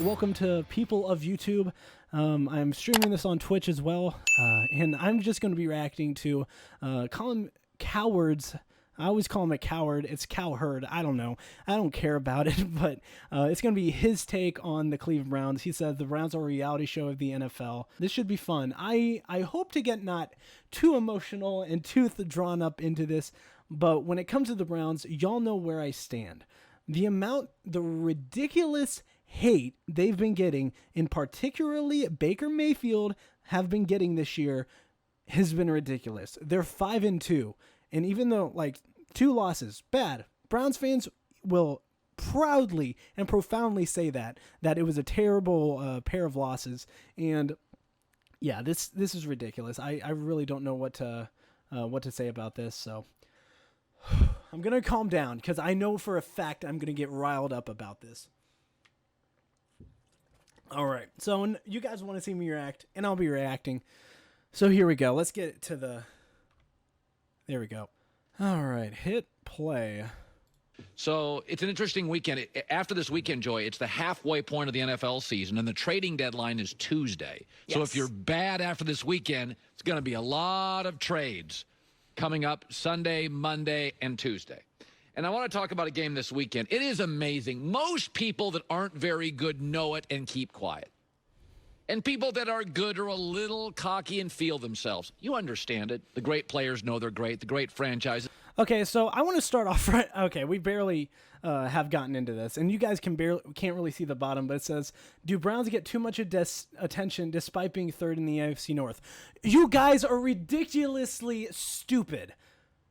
Welcome to people of YouTube. I'm streaming this on Twitch as well, and I'm just going to be reacting to Colin Cowherd's. I always call him a coward. It's Cowherd. I don't know. I don't care about it, but it's going to be his take on the Cleveland Browns. He said the Browns are a reality show of the NFL. This should be fun. I hope to get not too emotional and too drawn up into this, but when it comes to the Browns, y'all know where I stand. The ridiculous hate they've been getting, and particularly Baker Mayfield have been getting this year, has been ridiculous. They're 5-2, and even though 2 losses, bad, Browns fans will proudly and profoundly say that it was a terrible pair of losses. And yeah, this is ridiculous. I really don't know what to say about this. So I'm gonna calm down because I know for a fact I'm gonna get riled up about this. All right, so you guys want to see me react, and I'll be reacting. So here we go. Let's get to the... There we go. All right, hit play. So it's an interesting weekend. After this weekend, Joy, it's the halfway point of the NFL season, and the trading deadline is Tuesday. Yes. So if you're bad after this weekend, it's going to be a lot of trades coming up Sunday, Monday, and Tuesday. And I want to talk about a game this weekend. It is amazing. Most people that aren't very good know it and keep quiet. And people that are good are a little cocky and feel themselves. You understand it. The great players know they're great. The great franchises. Okay, so I want to start off right. Okay, we barely have gotten into this, and you guys can't really see the bottom, but it says, "Do Browns get too much attention despite being third in the AFC North?" You guys are ridiculously stupid.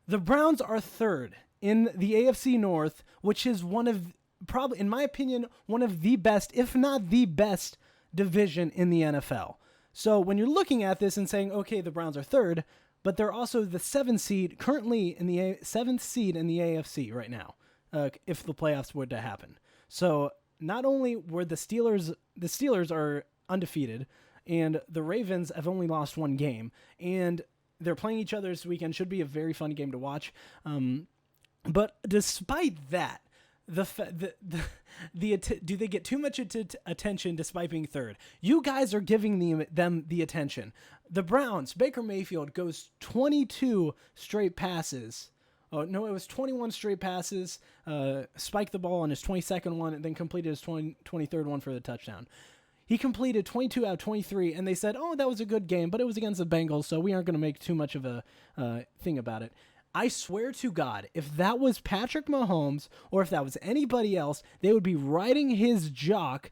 The Browns are third in the AFC North, which is one of, probably, in my opinion, one of the best, if not the best, division in the NFL. So when you're looking at this and saying, okay, the Browns are third, but they're also the 7th seed, currently in the 7th seed in the AFC right now, if the playoffs were to happen. So not only were the Steelers are undefeated, and the Ravens have only lost 1 game, and they're playing each other this weekend. Should be a very fun game to watch. But despite that, do they get too much attention despite being third? You guys are giving them the attention. The Browns, Baker Mayfield goes 22 straight passes. Oh, no, it was 21 straight passes, spiked the ball on his 22nd one, and then completed his 23rd one for the touchdown. He completed 22 out of 23, and they said, oh, that was a good game, but it was against the Bengals, so we aren't going to make too much of a thing about it. I swear to God, if that was Patrick Mahomes or if that was anybody else, they would be riding his jock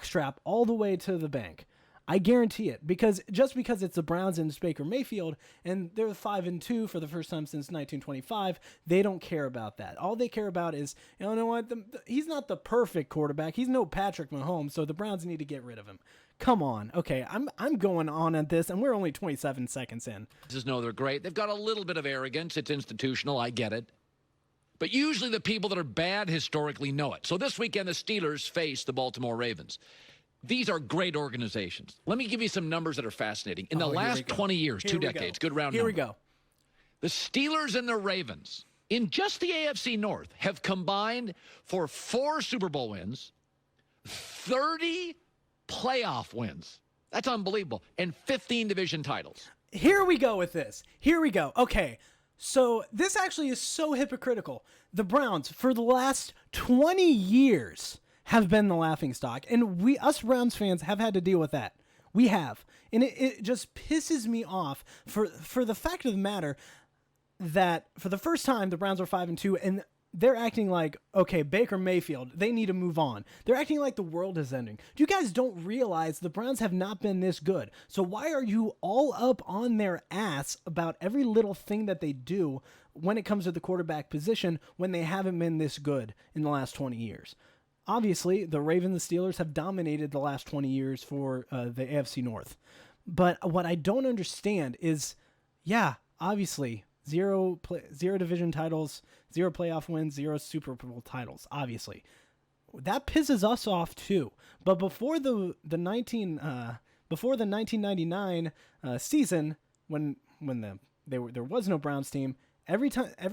strap all the way to the bank. I guarantee it, because it's the Browns and it's Baker Mayfield, and they're 5-2 for the first time since 1925. They don't care about that. All they care about is, you know what? He's not the perfect quarterback. He's no Patrick Mahomes, so the Browns need to get rid of him. Come on. Okay, I'm going on at this, and we're only 27 seconds in. Just know they're great. They've got a little bit of arrogance. It's institutional. I get it. But usually the people that are bad historically know it. So this weekend, the Steelers face the Baltimore Ravens. These are great organizations. Let me give you some numbers that are fascinating. In the last 20 years, 2 decades, good round number. Here we go. The Steelers and the Ravens, in just the AFC North, have combined for 4 Super Bowl wins, 30 playoff wins. That's unbelievable. And 15 division titles. Here we go with this. Here we go. Okay. So this actually is so hypocritical. The Browns, for the last 20 years, have been the laughingstock. And us Browns fans have had to deal with that. We have. And it just pisses me off for the fact of the matter that for the first time, the Browns are 5-2, and they're acting like, okay, Baker Mayfield, they need to move on. They're acting like the world is ending. You guys don't realize the Browns have not been this good. So why are you all up on their ass about every little thing that they do when it comes to the quarterback position when they haven't been this good in the last 20 years? Obviously, the Ravens and Steelers have dominated the last 20 years for the AFC North. But what I don't understand is, yeah, obviously, zero division titles, 0 playoff wins, 0 Super Bowl titles, obviously. That pisses us off too. But before the 1999 season, when there was no Browns team, every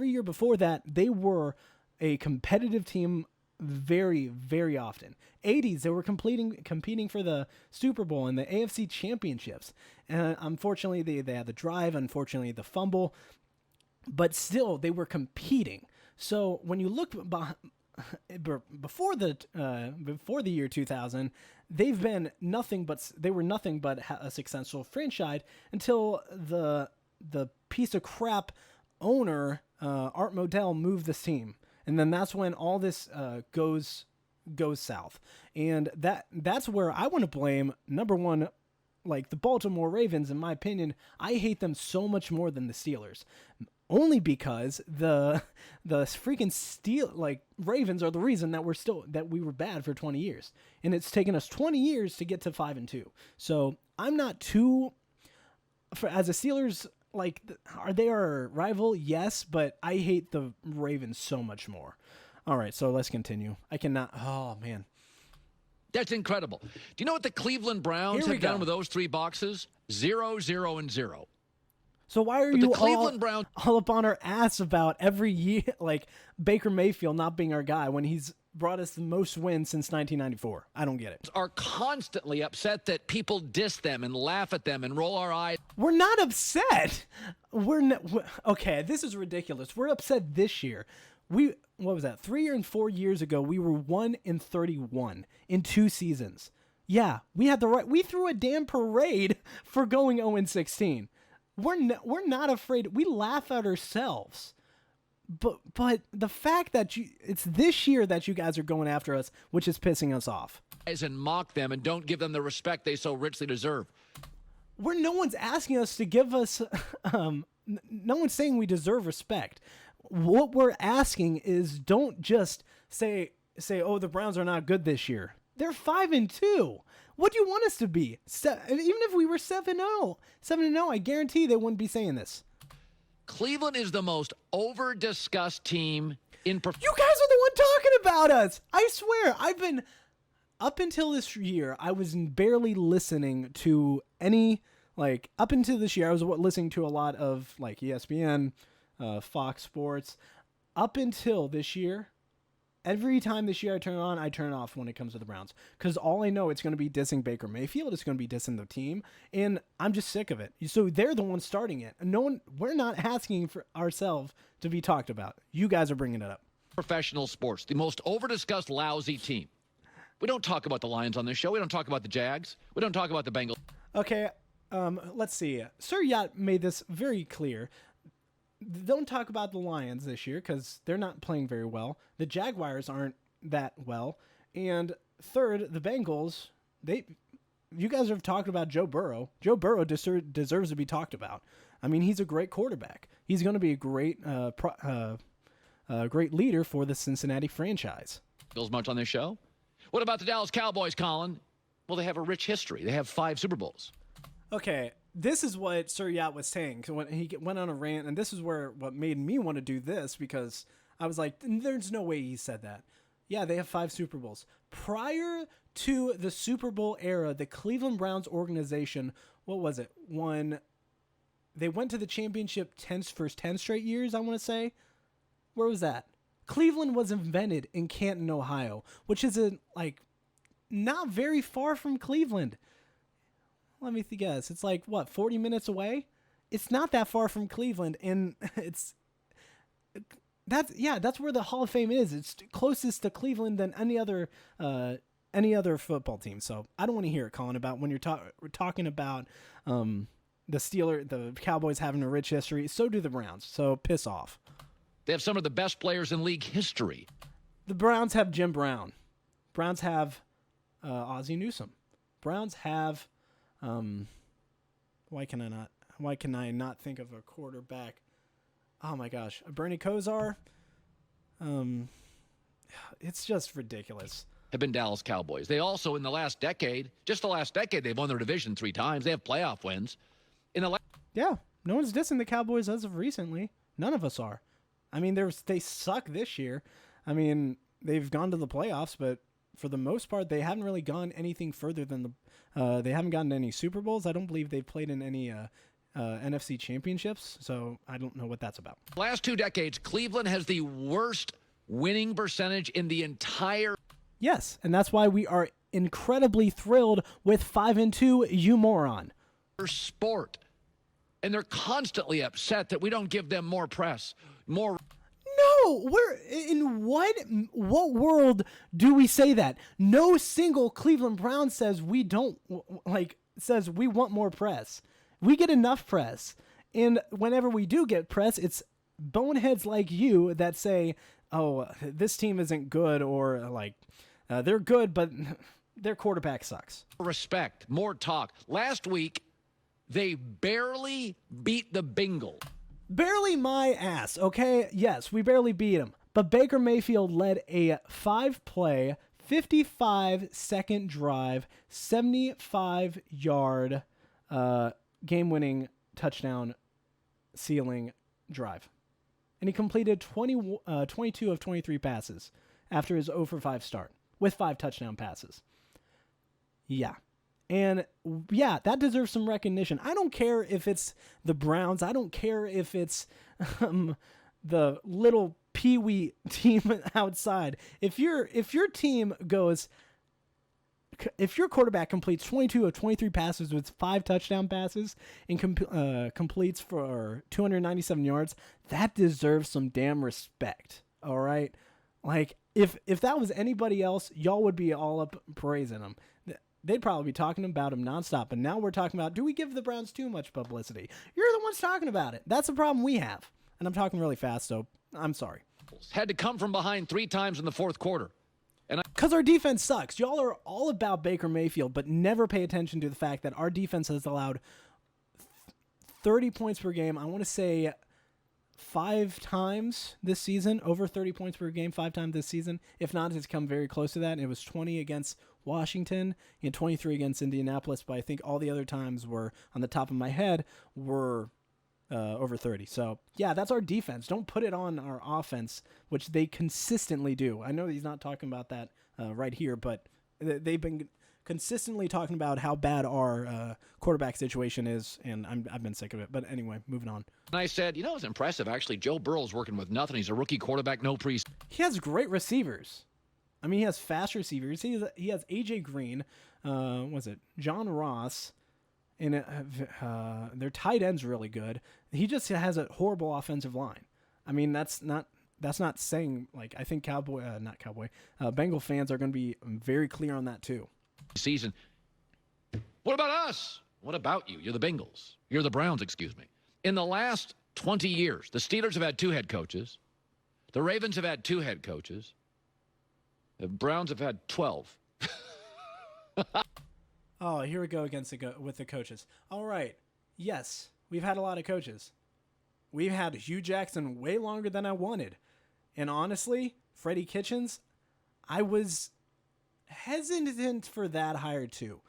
year before that, they were a competitive team very, very often. 80s, they were competing for the Super Bowl and the AFC championships. And unfortunately, they had the drive, unfortunately, the fumble. But still, they were competing. So when you look before the year 2000, they were nothing but a successful franchise until the piece of crap owner Art Modell moved this team, and then that's when all this goes south. And that's where I want to blame, number one, like the Baltimore Ravens. In my opinion, I hate them so much more than the Steelers. Only because the freaking Ravens are the reason that we were bad for 20 years, and it's taken us 20 years to get to 5-2. So I'm not too as a Steelers, are they our rival? Yes, but I hate the Ravens so much more. All right, so let's continue. I cannot. Oh man, that's incredible. Do you know what the Cleveland Browns have done with those 3 boxes? 0, 0, and 0. So why are you all up on our ass about every year, like Baker Mayfield not being our guy when he's brought us the most wins since 1994? I don't get it. Are constantly upset that people diss them and laugh at them and roll our eyes. We're not upset. Okay, this is ridiculous. We're upset this year. What was that? 3 and 4 years ago, we were 1-31 in 2 seasons. Yeah, we had we threw a damn parade for going 0-16. We're not afraid. We laugh at ourselves. But the fact that it's this year that you guys are going after us, which is pissing us off. And mock them and don't give them the respect they so richly deserve. No one's asking us to give us, no one's saying we deserve respect. What we're asking is don't just say, oh, the Browns are not good this year. They're 5-2. What do you want us to be? Even if we were 7-0, I guarantee they wouldn't be saying this. Cleveland is the most over-discussed team in You guys are the one talking about us. I swear, up until this year, I was barely listening to any, up until this year, I was listening to a lot of, ESPN, Fox Sports. Up until this year, every time this year I turn it on, I turn it off when it comes to the Browns. Because all I know, it's going to be dissing Baker Mayfield. It's going to be dissing the team. And I'm just sick of it. So they're the ones starting it. And we're not asking for ourselves to be talked about. You guys are bringing it up. Professional sports, the most over-discussed lousy team. We don't talk about the Lions on this show. We don't talk about the Jags. We don't talk about the Bengals. Okay, let's see. Sir Yacht made this very clear. Don't talk about the Lions this year because they're not playing very well. The Jaguars aren't that well. And third, the Bengals, you guys have talked about Joe Burrow. Joe Burrow deserves to be talked about. I mean, he's a great quarterback. He's going to be a great great leader for the Cincinnati franchise. Feels much on this show? What about the Dallas Cowboys, Colin? Well, they have a rich history. They have 5 Super Bowls. Okay, this is what Sir Yacht was saying. So when he went on a rant, and this is what made me want to do this, because I was like, there's no way he said that. Yeah, they have 5 Super Bowls. Prior to the Super Bowl era, the Cleveland Browns organization, what was it? They went to the championship for 10 straight years, I want to say. Where was that? Cleveland was invented in Canton, Ohio, which is not very far from Cleveland. Let me guess. It's 40 minutes away? It's not that far from Cleveland, and that's where the Hall of Fame is. It's closest to Cleveland than any other football team. So I don't want to hear it, Colin, about when you're talking about the Cowboys having a rich history. So do the Browns. So piss off. They have some of the best players in league history. The Browns have Jim Brown. Browns have Ozzie Newsome. Browns have why can I not think of a quarterback? Oh my gosh, Bernie Kosar. It's just ridiculous. Have been Dallas Cowboys. They also, in the last decade, they've won their division 3 times. They have playoff wins. Yeah, no one's dissing the Cowboys as of recently. None of us are. I mean, they suck this year. I mean, they've gone to the playoffs, but for the most part, they haven't really gone anything further than they haven't gotten any Super Bowls. I don't believe they've played in any NFC championships, so I don't know what that's about. Last 2 decades, Cleveland has the worst winning percentage in the entire Yes, and that's why we are incredibly thrilled with 5-2, you moron. sport. And they're constantly upset that we don't give them more press, more. No, we're in what world do we say that? No single Cleveland Brown says we don't says we want more press. We get enough press. And whenever we do get press, it's boneheads like you that say, "Oh, this team isn't good," or they're good but their quarterback sucks. Respect, more talk. Last week they barely beat the Bengals. Barely my ass, okay? Yes, we barely beat him. But Baker Mayfield led a 5-play, 55-second drive, 75-yard game-winning touchdown ceiling drive. And he completed 22 of 23 passes after his 0-for-5 start with 5 touchdown passes. Yeah. And yeah, that deserves some recognition. I don't care if it's the Browns. I don't care if it's the little peewee team outside. If your team goes, if your quarterback completes 22 of 23 passes with 5 touchdown passes and completes for 297 yards, that deserves some damn respect. All right, like if that was anybody else, y'all would be all up praising him. They'd probably be talking about him nonstop. And now we're talking about, do we give the Browns too much publicity? You're the ones talking about it. That's the problem we have. And I'm talking really fast, so I'm sorry. Had to come from behind 3 times in the fourth quarter. Because our defense sucks. Y'all are all about Baker Mayfield, but never pay attention to the fact that our defense has allowed 30 points per game. I want to say 5 times this season, over 30 points per game 5 times this season. If not, it's come very close to that. And it was 20 against Washington and 23 against Indianapolis, but I think all the other times were, on the top of my head, were over 30. So, yeah, that's our defense. Don't put it on our offense, which they consistently do. I know he's not talking about that right here, but they've been consistently talking about how bad our quarterback situation is, and I've been sick of it. But anyway, moving on. And I said, it's impressive, actually. Joe Burrow's working with nothing. He's a rookie quarterback, no preseason. He has great receivers. I mean, he has fast receivers. He has A.J. Green, John Ross, and their tight end's really good. He just has a horrible offensive line. I mean, that's not saying, I think Bengal fans are going to be very clear on that too. Season. What about us? What about you? You're the Bengals. You're the Browns, excuse me. In the last 20 years, the Steelers have had 2 head coaches. The Ravens have had 2 head coaches. The Browns have had 12. Oh, here we go with the coaches. All right. Yes, we've had a lot of coaches. We've had Hugh Jackson way longer than I wanted. And honestly, Freddie Kitchens, I was hesitant for that hire too.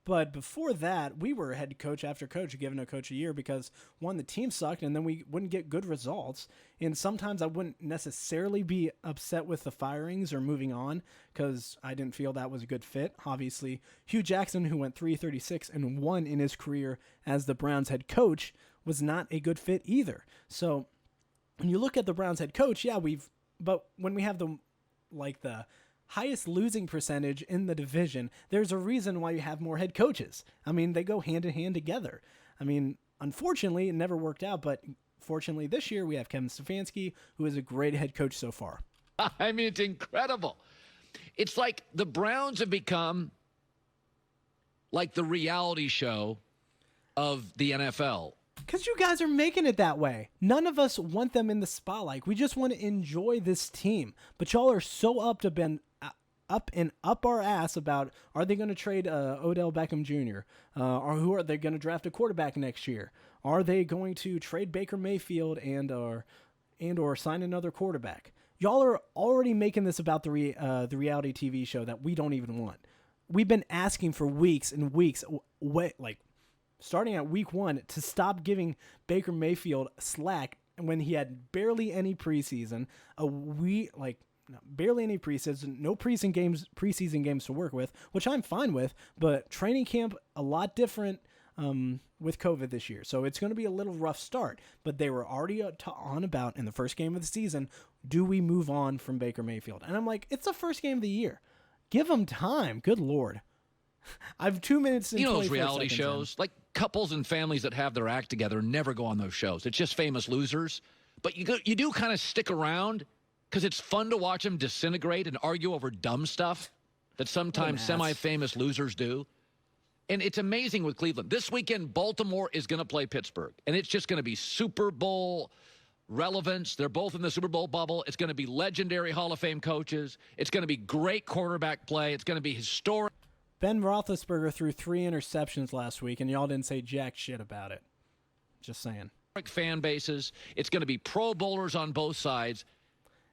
But before that, we were head coach after coach, giving a coach a year because, one, the team sucked, and then we wouldn't get good results. And sometimes I wouldn't necessarily be upset with the firings or moving on because I didn't feel that was a good fit. Obviously, Hugh Jackson, who went 336 and won in his career as the Browns head coach, was not a good fit either. So when you look at the Browns head coach, but when we have the highest losing percentage in the division, there's a reason why you have more head coaches. I mean, they go hand in hand together. I mean, unfortunately, it never worked out, but fortunately this year we have Kevin Stefanski, who is a great head coach so far. I mean, it's incredible. It's like the Browns have become like the reality show of the NFL. Because you guys are making it that way. None of us want them in the spotlight. We just want to enjoy this team. But y'all are so up our ass about, are they going to trade Odell Beckham Jr.? Or who are they going to draft a quarterback next year? Are they going to trade Baker Mayfield and or sign another quarterback? Y'all are already making this about the reality TV show that we don't even want. We've been asking for weeks and weeks, starting at week 1, to stop giving Baker Mayfield slack when he had barely any preseason, barely any preseason, no preseason games to work with, which I'm fine with, but training camp, a lot different. with COVID this year. So it's going to be a little rough start, but they were already on about in the first game of the season, do we move on from Baker Mayfield? And I'm like, it's the first game of the year. Give them time. Good Lord. I have 2 minutes and 24 those reality seconds shows, like couples and families that have their act together never go on those shows. It's just Famous Losers. But you do kind of stick around because it's fun to watch them disintegrate and argue over dumb stuff that sometimes semi-famous losers do. And it's amazing with Cleveland. This weekend, Baltimore is going to play Pittsburgh, and it's just going to be Super Bowl relevance. They're both in the Super Bowl bubble. It's going to be legendary Hall of Fame coaches. It's going to be great quarterback play. It's going to be historic. Ben Roethlisberger threw 3 interceptions last week, and y'all didn't say jack shit about it. Just saying. Fan bases. It's going to be Pro Bowlers on both sides.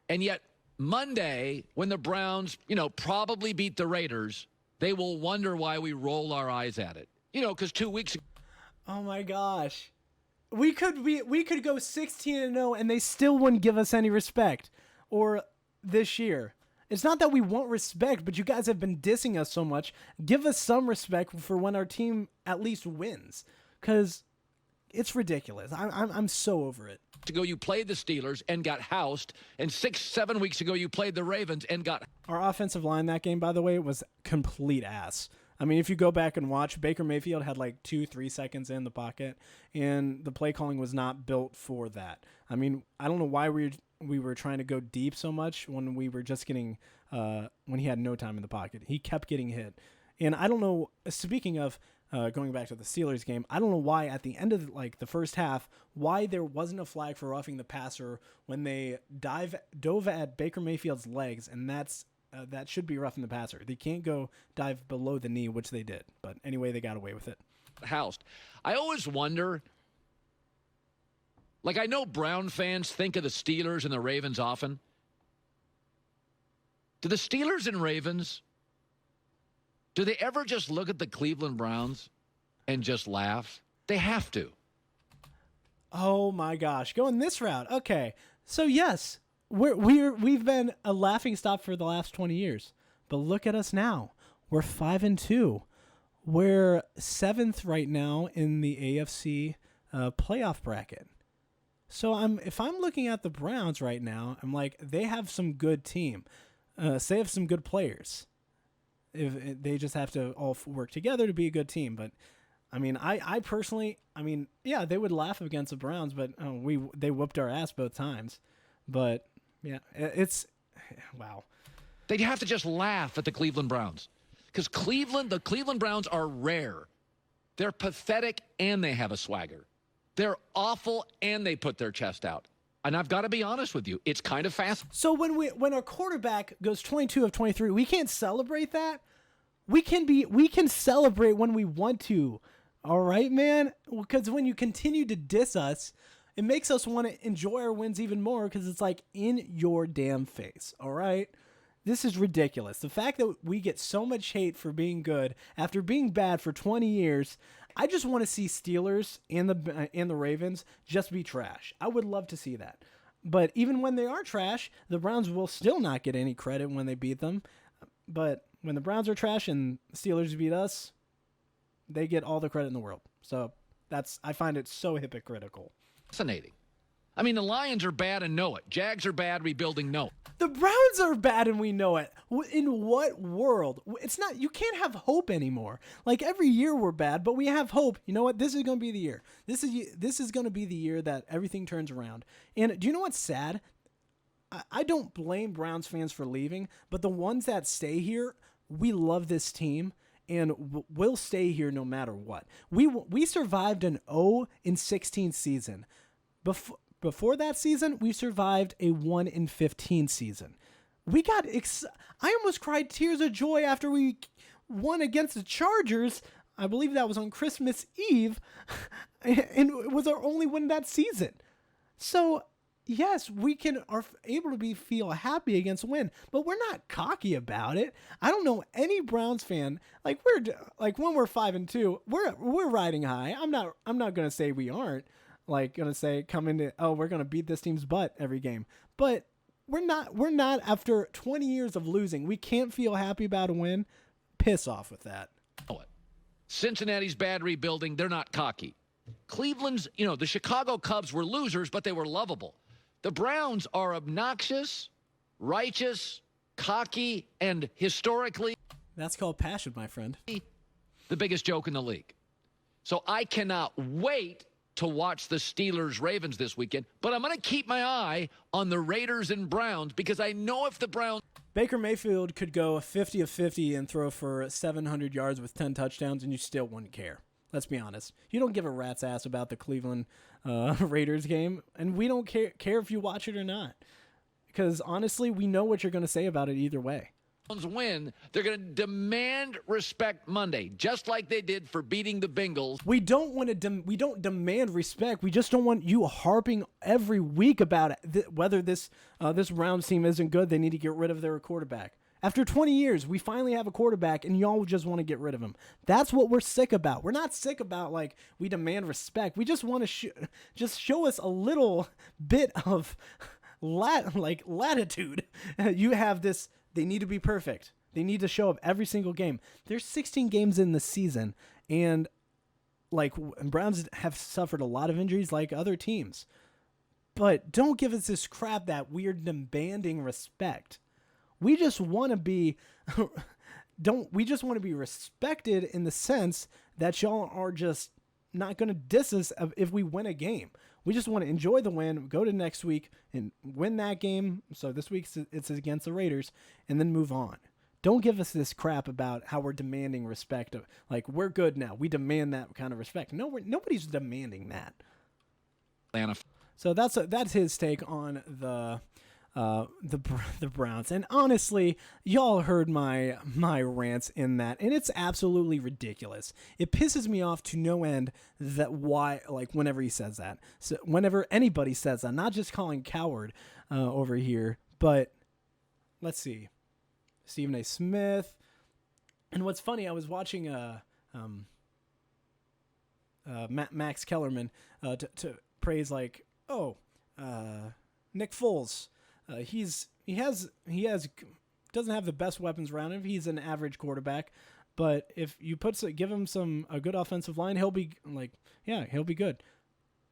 And yet, Monday, when the Browns, probably beat the Raiders, they will wonder why we roll our eyes at it. Because 2 weeks ago. Oh, my gosh. We could go 16-0, and they still wouldn't give us any respect. Or this year. It's not that we want respect, but you guys have been dissing us so much. Give us some respect for when our team at least wins, because it's ridiculous. I'm so over it. Ago you played the Steelers and got housed, and 6-7 weeks ago you played the Ravens and got. Our offensive line that game, by the way, was complete ass. I mean, if you go back and watch, Baker Mayfield had like 2-3 seconds in the pocket, and the play calling was not built for that. I mean, I don't know why we were trying to go deep so much when we were just getting when he had no time in the pocket. He kept getting hit. And I don't know, speaking of going back to the Steelers game, I don't know why at the end of the first half, why there wasn't a flag for roughing the passer when they dove at Baker Mayfield's legs, and that should be roughing the passer. They can't go dive below the knee, which they did. But anyway, they got away with it. Housed. I always wonder, I know Brown fans think of the Steelers and the Ravens often. Do the Steelers and Ravens, do they ever just look at the Cleveland Browns and just laugh? They have to. Oh my gosh, going this route. Okay, so yes, we've been a laughingstock for the last 20 years, but look at us now. We're 5-2. We're 7th right now in the AFC playoff bracket. So if I'm looking at the Browns right now, I'm like, they have some good team. They have some good players. If they just have to all work together to be a good team. But I mean, I personally, yeah, they would laugh against the Browns, but they whooped our ass both times. But yeah, it's wow. They'd have to just laugh at the Cleveland Browns because the Cleveland Browns are rare. They're pathetic and they have a swagger. They're awful and they put their chest out. And I've got to be honest with you, it's kind of fast. So when our quarterback goes 22 of 23, we can't celebrate that. We can celebrate when we want to. All right, man? Because when you continue to diss us, it makes us want to enjoy our wins even more because it's like in your damn face. All right? This is ridiculous. The fact that we get so much hate for being good after being bad for 20 years, I just want to see Steelers and the Ravens just be trash. I would love to see that. But even when they are trash, the Browns will still not get any credit when they beat them. But when the Browns are trash and the Steelers beat us, they get all the credit in the world. So I find it so hypocritical. Fascinating. I mean, the Lions are bad and know it. Jags are bad, rebuilding, no. The Browns are bad and we know it. In what world? It's not, you can't have hope anymore. Like every year we're bad, but we have hope. You know what? This is going to be the year. This is going to be the year that everything turns around. And do you know what's sad? I don't blame Browns fans for leaving, but the ones that stay here, we love this team and we'll stay here no matter what. We survived an 0-16 season. Before that season, we survived a 1-15 season. I almost cried tears of joy after we won against the Chargers. I believe that was on Christmas Eve, and it was our only win that season. So, yes, we are able to feel happy against a win, but we're not cocky about it. I don't know any Browns fan when we're 5-2, we're riding high. I'm not gonna say we aren't. Gonna say we're gonna beat this team's butt every game, but we're not after 20 years of losing. We can't feel happy about a win. Piss off with that. Cincinnati's bad rebuilding. They're not cocky. Cleveland's, the Chicago Cubs were losers, but they were lovable. The Browns are obnoxious, righteous, cocky, and historically That's called passion, my friend. the biggest joke in the league. So I cannot wait to watch the Steelers-Ravens this weekend, but I'm going to keep my eye on the Raiders and Browns because I know if the Browns... Baker Mayfield could go 50 of 50 and throw for 700 yards with 10 touchdowns, and you still wouldn't care. Let's be honest. You don't give a rat's ass about the Cleveland Raiders game, and we don't care if you watch it or not. Because, honestly, we know what you're going to say about it either way. Win, they're going to demand respect Monday, just like they did for beating the Bengals. We don't want to. We don't demand respect. We just don't want you harping every week about it. Whether this Browns team isn't good, they need to get rid of their quarterback. After 20 years, we finally have a quarterback, and y'all just want to get rid of him. That's what we're sick about. We're not sick about, like, we demand respect. We just want to just show us a little bit of latitude. You have this. They need to be perfect. They need to show up every single game. There's 16 games in the season, and, like, Browns have suffered a lot of injuries like other teams. But don't give us this crap that we're demanding respect. We just want to be we just want to be respected in the sense that y'all are just not going to diss us if we win a game. We just want to enjoy the win, go to next week and win that game. So this week it's against the Raiders, and then move on. Don't give us this crap about how we're demanding respect. Like, we're good now. We demand that kind of respect. No, nobody's demanding that. So that's his take on the Browns. And honestly, y'all heard my rants in that, and it's absolutely ridiculous. It pisses me off to no end that whenever he says that. So whenever anybody says that, not just Colin Cowherd over here, but let's see, Stephen A. Smith. And what's funny, I was watching Max Kellerman to praise Nick Foles. He doesn't have the best weapons around him. He's an average quarterback, but if you give him a good offensive line, he'll be good.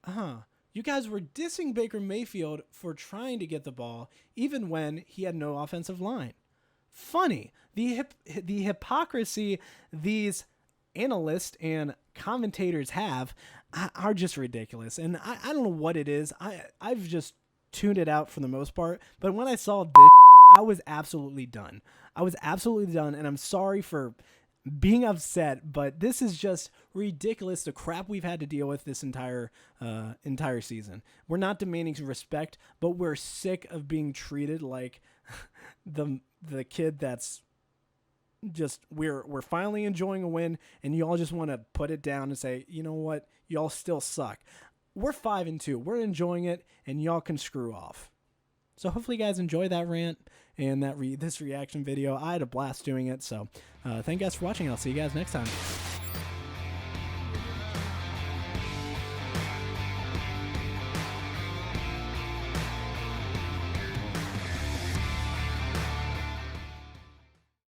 You guys were dissing Baker Mayfield for trying to get the ball even when he had no offensive line. Funny. The hypocrisy these analysts and commentators have are just ridiculous, and I don't know what it is. I've just tuned it out for the most part, but when I saw this, I was absolutely done. And I'm sorry for being upset, but this is just ridiculous, the crap we've had to deal with this entire season. We're not demanding respect, but we're sick of being treated like the kid that's just we're finally enjoying a win, and y'all just want to put it down and say, you know what, y'all still suck. We're 5-2. We're enjoying it, and y'all can screw off. So hopefully you guys enjoy that rant and this reaction video. I had a blast doing it. So thank you guys for watching. I'll see you guys next time.